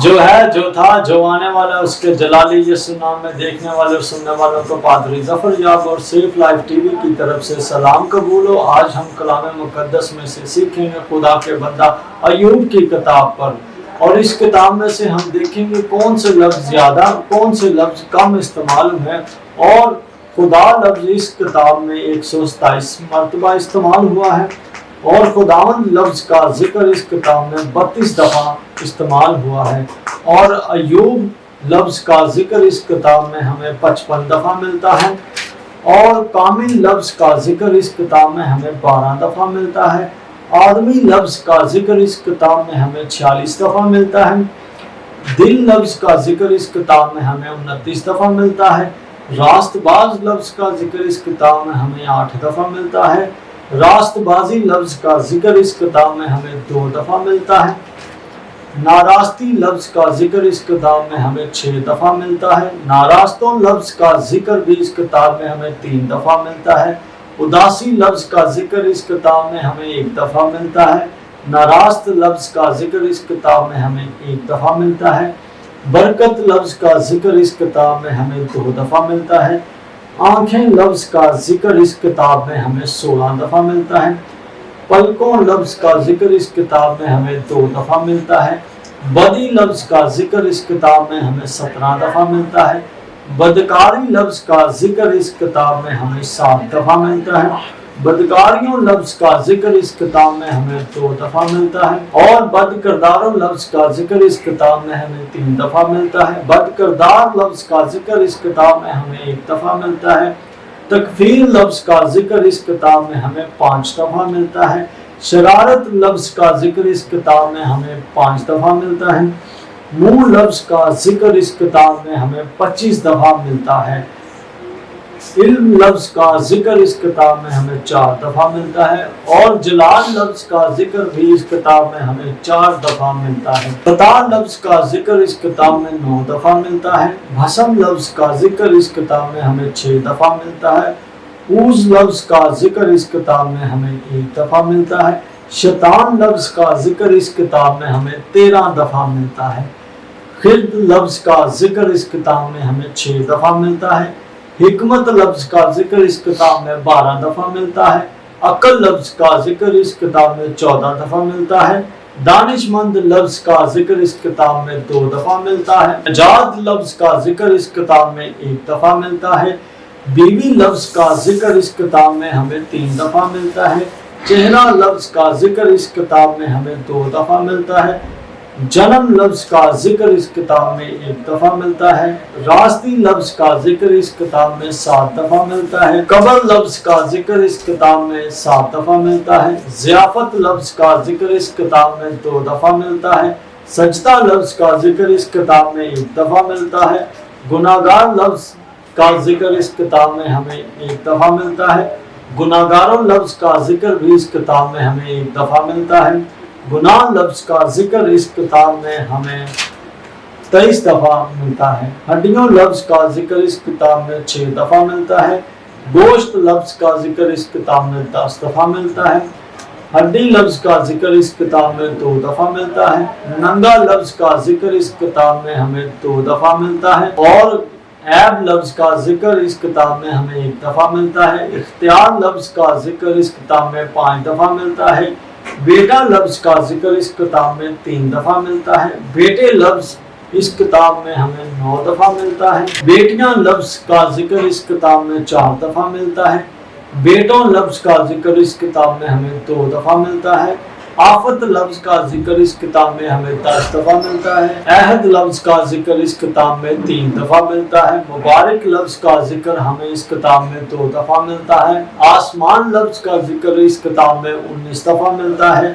جو ہے، جو تھا، جو آنے والا، اس کے جلالی یسوع نام میں دیکھنے والے اور سننے والوں کو پادری ظفر یاب اور سیف لائف ٹی وی کی طرف سے سلام قبول ہو۔ آج ہم کلام مقدس میں سے سیکھیں گے خدا کے بندہ ایوب کی کتاب پر، اور اس کتاب میں سے ہم دیکھیں گے کون سے لفظ زیادہ، کون سے لفظ کم استعمال ہیں، اور خدا لفظ اس کتاب میں 127 مرتبہ استعمال ہوا ہے، اور خداوند لفظ کا ذکر اس کتاب میں 32 دفعہ استعمال ہوا ہے، اور ایوب لفظ کا ذکر اس کتاب میں ہمیں 55 دفعہ ملتا ہے، اور کامل لفظ کا ذکر اس کتاب میں ہمیں 12 دفعہ ملتا ہے، آدمی لفظ کا ذکر اس کتاب میں ہمیں 46 دفعہ ملتا ہے، دل لفظ کا ذکر اس کتاب میں ہمیں 29 دفعہ ملتا ہے، راست باز لفظ کا ذکر اس کتاب میں ہمیں 8 دفعہ ملتا ہے، راست بازی لفظ کا ذکر اس کتاب میں ہمیں 2 دفعہ ملتا ہے، ناراستی لفظ کا ذکر اس کتاب میں ہمیں 6 دفعہ ملتا ہے، ناراستوں لفظ کا ذکر بھی اس کتاب میں ہمیں 3 دفعہ ملتا ہے، اداسی لفظ کا ذکر اس کتاب میں ہمیں 1 دفعہ ملتا ہے، ناراست لفظ کا ذکر اس کتاب میں ہمیں 1 دفعہ ملتا ہے، برکت لفظ کا ذکر اس کتاب میں ہمیں 2 دفعہ ملتا ہے، آنکھیں لفظ کا ذکر اس کتاب میں ہمیں 16 دفعہ ملتا ہے، پلکوں لفظ کا ذکر اس کتاب میں ہمیں 2 دفعہ ملتا ہے، بدی لفظ کا ذکر اس کتاب میں ہمیں 17 دفعہ ملتا ہے، بدکاری لفظ کا ذکر اس کتاب میں ہمیں 7 دفعہ ملتا ہے، بدکاریوں لفظ کا ذکر اس کتاب میں ہمیں 2 دفعہ ملتا ہے، اور بد کرداروں لفظ کا ذکر اس کتاب میں ہمیں 3 دفعہ ملتا ہے، بد کردار لفظ کا ذکر اس کتاب میں ہمیں 1 دفعہ ملتا ہے، تکفیر لفظ کا ذکر اس کتاب میں ہمیں 5 دفعہ ملتا ہے، شرارت لفظ کا ذکر اس کتاب میں ہمیں 5 دفعہ ملتا ہے، منہ لفظ کا ذکر اس کتاب میں ہمیں 25 دفعہ ملتا ہے، علم لفظ کا ذکر اس کتاب میں ہمیں 4 دفعہ ملتا ہے، اور جلال لفظ کا ذکر بھی اس کتاب میں ہمیں 4 دفعہ ملتا ہے، عطا لفظ کا ذکر اس کتاب میں 9 دفعہ ملتا ہے، بھسم لفظ کا ذکر اس کتاب میں ہمیں 6 دفعہ ملتا ہے، اوز لفظ کا ذکر اس کتاب میں ہمیں 1 دفعہ ملتا ہے، شیطان لفظ کا ذکر اس کتاب میں ہمیں 13 دفعہ ملتا ہے، خرد لفظ کا ذکر اس کتاب میں ہمیں 6 دفعہ ملتا ہے، حکمت لفظ کا ذکر اس کتاب میں 12 دفعہ ملتا ہے، عقل لفظ کا ذکر اس کتاب میں 14 دفعہ ملتا ہے، دانش مند لفظ کا ذکر اس کتاب میں 2 دفعہ ملتا ہے، نجات لفظ کا ذکر اس کتاب میں 1 دفعہ ملتا ہے، بیوی لفظ کا ذکر اس کتاب میں ہمیں 3 دفعہ ملتا ہے، چہرہ لفظ کا ذکر اس کتاب میں ہمیں 2 دفعہ ملتا ہے، جنم لفظ کا ذکر اس کتاب میں 1 دفعہ ملتا ہے، راستی لفظ کا ذکر اس کتاب میں 7 دفعہ ملتا ہے، قبر لفظ کا ذکر اس کتاب میں 7 دفعہ ملتا ہے، ضیافت لفظ کا ذکر اس کتاب میں 2 دفعہ ملتا ہے، سجدہ لفظ کا ذکر اس کتاب میں 1 دفعہ ملتا ہے، گناہگار لفظ کا ذکر اس کتاب میں ہمیں 1 دفعہ ملتا ہے، گناہگاروں لفظ کا ذکر بھی اس کتاب میں ہمیں 1 دفعہ ملتا ہے، گناہ لفظ کا ذکر اس کتاب میں ہمیں 23 دفعہ ملتا ہے، ہڈیوں لفظ کا ذکر اس کتاب میں 6 دفعہ ملتا ہے، گوشت لفظ کا ذکر اس کتاب میں 10 دفعہ ملتا ہے، ہڈی لفظ کا ذکر اس کتاب میں 2 دفعہ ملتا ہے، ننگا لفظ کا ذکر اس کتاب میں ہمیں 2 دفعہ ملتا ہے، اور عیب لفظ کا ذکر اس کتاب میں ہمیں 1 دفعہ ملتا ہے، اختیار لفظ کا ذکر اس کتاب میں 5 دفعہ ملتا ہے، بیٹا لفظ کا ذکر اس کتاب میں 3 دفعہ ملتا ہے، بیٹے لفظ اس کتاب میں ہمیں 9 دفعہ ملتا ہے، بیٹیاں لفظ کا ذکر اس کتاب میں 4 دفعہ ملتا ہے، بیٹوں لفظ کا ذکر اس کتاب میں ہمیں 2 دفعہ ملتا ہے، آفت لفظ کا ذکر اس کتاب میں ہمیں 10 دفعہ ملتا ہے، عہد لفظ کا ذکر اس کتاب میں 3 دفعہ ملتا ہے، مبارک لفظ کا ذکر ہمیں اس کتاب میں 2 دفعہ ملتا ہے، آسمان لفظ کا ذکر اس کتاب میں 19 دفعہ ملتا ہے،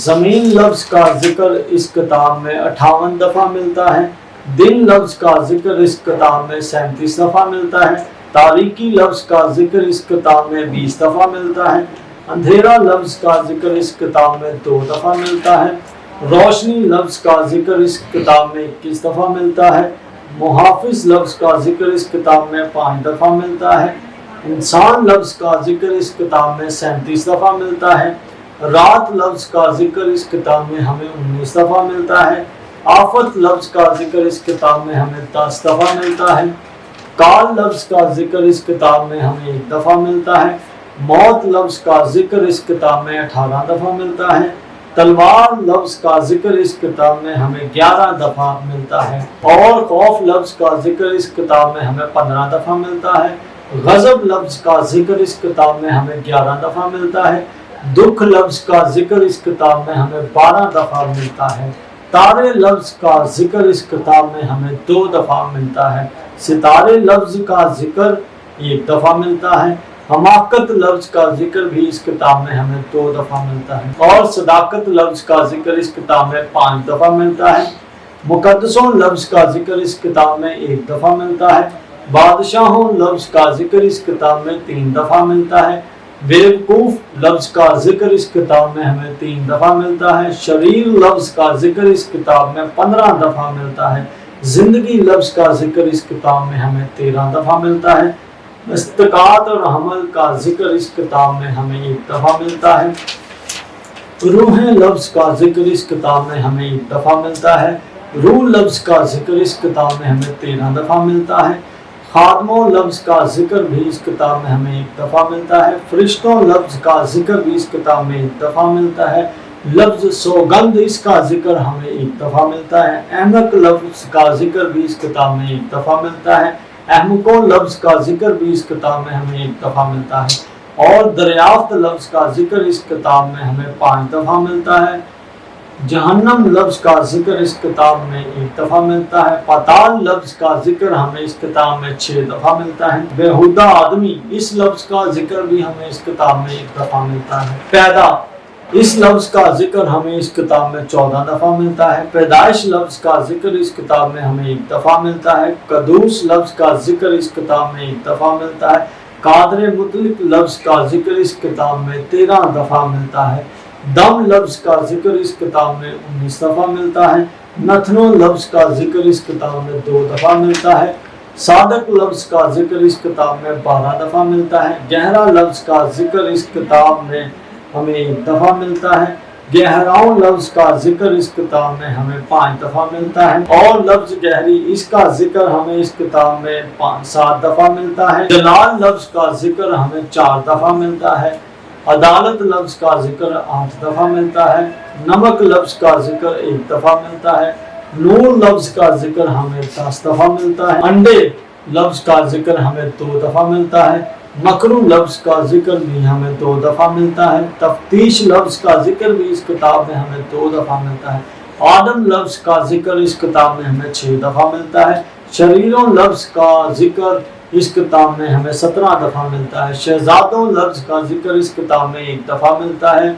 زمین لفظ کا ذکر اس کتاب میں 58 دفعہ ملتا ہے، دن لفظ کا ذکر اس کتاب میں 37 دفعہ ملتا ہے، تاریکی لفظ کا ذکر اس کتاب میں 20 دفعہ ملتا ہے، اندھیرا لفظ کا ذکر اس کتاب میں 2 دفعہ ملتا ہے، روشنی لفظ کا ذکر اس کتاب میں 21 دفعہ ملتا ہے، محافظ لفظ کا ذکر اس کتاب میں 5 دفعہ ملتا ہے، انسان لفظ کا ذکر اس کتاب میں 37 دفعہ ملتا ہے، رات لفظ کا ذکر اس کتاب میں ہمیں 19 دفعہ ملتا ہے، آفت لفظ کا ذکر اس کتاب میں ہمیں 10 دفعہ ملتا ہے۔ کال لفظ کا ذکر اس کتاب میں ہمیں 1 دفعہ ملتا ہے۔ موت لفظ کا ذکر اس کتاب میں 18 دفعہ ملتا ہے۔ تلوار لفظ کا ذکر اس کتاب میں ہمیں 11 دفعہ ملتا ہے، اور خوف لفظ کا ذکر اس کتاب میں ہمیں 15 دفعہ ملتا ہے۔ غضب لفظ کا ذکر اس کتاب میں ہمیں 11 دفعہ ملتا ہے۔ دکھ لفظ کا ذکر اس کتاب میں ہمیں 12 دفعہ ملتا ہے۔ تارے لفظ کا ذکر اس کتاب میں ہمیں 2 دفعہ ملتا ہے۔ ستارے لفظ کا ذکر 1 دفعہ ملتا ہے۔ حماقت لفظ کا ذکر بھی اس کتاب میں ہمیں 2 دفعہ ملتا ہے، اور صداقت لفظ کا ذکر اس کتاب میں 5 دفعہ ملتا ہے۔ مقدسوں لفظ کا ذکر اس کتاب میں 1 دفعہ ملتا ہے۔ بادشاہوں لفظ کا ذکر اس کتاب میں 3 دفعہ ملتا ہے۔ بیوقوف لفظ کا ذکر اس کتاب میں ہمیں 3 دفعہ ملتا ہے۔ شریر لفظ کا ذکر اس کتاب میں 15 دفعہ ملتا ہے۔ زندگی لفظ کا ذکر اس کتاب میں ہمیں 13 دفعہ ملتا ہے۔ استقامت اور حمل کا ذکر اس کتاب میں ہمیں 1 دفعہ ملتا ہے۔ روحیں لفظ کا ذکر اس کتاب میں ہمیں 1 دفعہ ملتا ہے۔ روح لفظ کا ذکر اس کتاب میں ہمیں 13 دفعہ ملتا ہے۔ خادموں لفظ کا ذکر بھی اس کتاب میں ہمیں 1 دفعہ ملتا ہے۔ فرشتوں لفظ کا ذکر بھی اس کتاب میں 1 دفعہ ملتا ہے۔ لفظ سوگند اس کا ذکر ہمیں 1 دفعہ ملتا ہے۔ احمق لفظ کا ذکر بھی اس کتاب میں 1 دفعہ ملتا ہے۔ احمقوں لفظ کا ذکر بھی اس کتاب میں ہمیں 1 دفعہ ملتا ہے، اور دریافت لفظ کا ذکر اس کتاب میں ہمیں 5 دفعہ ملتا ہے۔ جہنم لفظ کا ذکر اس کتاب میں 1 دفعہ ملتا ہے۔ پاتال لفظ کا ذکر ہمیں اس کتاب میں 6 دفعہ ملتا ہے۔ بےہودہ آدمی اس لفظ کا ذکر بھی ہمیں اس کتاب میں 1 دفعہ ملتا ہے۔ پیدا اس لفظ کا ذکر ہمیں اس کتاب میں 14 دفعہ ملتا ہے۔ پیدائش لفظ کا ذکر اس کتاب میں ہمیں 1 دفعہ ملتا ہے۔ قدوس لفظ کا ذکر اس کتاب میں 1 دفعہ ملتا ہے۔ قادر مطلق لفظ کا ذکر اس کتاب میں 13 دفعہ ملتا ہے۔ دم لفظ کا ذکر اس کتاب میں 19 دفعہ ملتا ہے۔ نتنوں لفظ کا ذکر اس کتاب میں 2 دفعہ ملتا ہے۔ صادق لفظ کا ذکر اس کتاب میں 12 دفعہ ملتا ہے۔ گہرا لفظ کا ذکر اس کتاب میں ہمیں 1 دفعہ ملتا ہے۔ گہراؤں لفظ کا ذکر اس کتاب میں ہمیں 5 دفعہ ملتا ہے، اور لفظ گہری اس کا ذکر ہمیں اس کتاب میں 7 دفعہ ملتا ہے۔ جلال لفظ کا ذکر ہمیں 4 دفعہ ملتا ہے۔ عدالت لفظ کا ذکر 8 دفعہ ملتا ہے۔ نمک لفظ کا ذکر 1 دفعہ ملتا ہے۔ نور لفظ کا ذکر ہمیں 10 دفعہ ملتا ہے۔ انڈے لفظ کا ذکر ہمیں 2 دفعہ ملتا ہے۔ مکرو لفظ کا ذکر بھی ہمیں 2 دفعہ ملتا ہے۔ تفتیش لفظ کا ذکر بھی اس کتاب میں ہمیں 2 دفعہ ملتا ہے۔ آدم لفظ کا ذکر اس کتاب میں ہمیں 6 دفعہ ملتا ہے۔ شریروں لفظ کا ذکر اس کتاب میں ہمیں 17 دفعہ ملتا ہے۔ شہزادوں لفظ کا ذکر اس کتاب میں 1 دفعہ ملتا ہے۔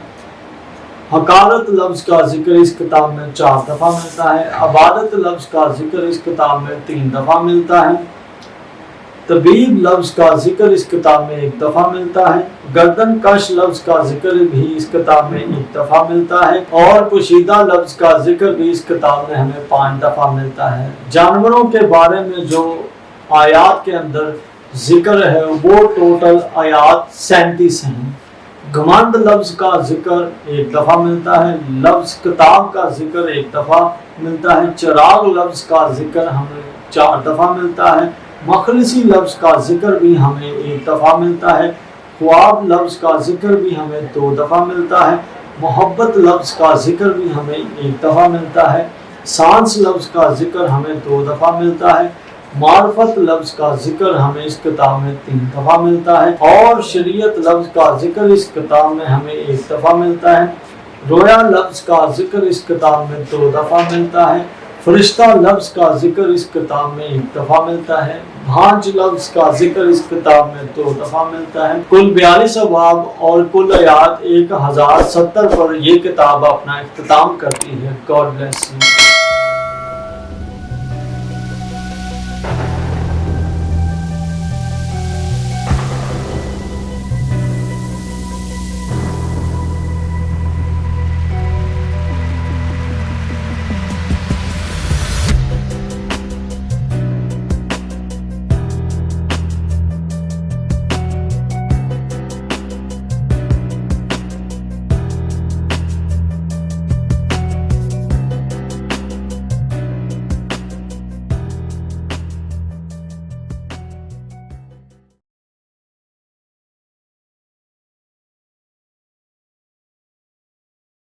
حقارت لفظ کا ذکر اس کتاب میں 4 دفعہ ملتا ہے۔ عبادت لفظ کا ذکر اس کتاب میں 3 دفعہ ملتا ہے۔ طبیب لفظ کا ذکر اس کتاب میں 1 دفعہ ملتا ہے۔ گردن کش لفظ کا ذکر بھی اس کتاب میں 1 دفعہ ملتا ہے، اور پوشیدہ لفظ کا ذکر بھی اس کتاب میں ہمیں 5 دفعہ ملتا ہے۔ جانوروں کے بارے میں جو آیات کے اندر ذکر ہے وہ ٹوٹل آیات 37 ہیں۔ گھمنڈ لفظ کا ذکر 1 دفعہ ملتا ہے۔ لفظ کتاب کا ذکر 1 دفعہ ملتا ہے۔ چراغ لفظ کا ذکر ہمیں 4 دفعہ ملتا ہے۔ مخلصی لفظ کا ذکر بھی ہمیں 1 دفعہ ملتا ہے۔ خواب لفظ کا ذکر بھی ہمیں 2 دفعہ ملتا ہے۔ محبت لفظ کا ذکر بھی ہمیں 1 دفعہ ملتا ہے۔ سانس لفظ کا ذکر ہمیں 2 دفعہ ملتا ہے۔ معرفت لفظ کا ذکر ہمیں اس کتاب میں 3 دفعہ ملتا ہے، اور شریعت لفظ کا ذکر اس کتاب میں ہمیں 1 دفعہ ملتا ہے۔ رویا لفظ کا ذکر اس کتاب میں 2 دفعہ ملتا ہے۔ فرشتہ لفظ کا ذکر اس کتاب میں 1 دفعہ ملتا ہے۔ بھانج لفظ کا ذکر اس کتاب میں 2 دفعہ ملتا ہے۔ کل 42 ابواب اور کل آیات 1070 پر یہ کتاب اپنا اختتام کرتی ہے۔ God bless you.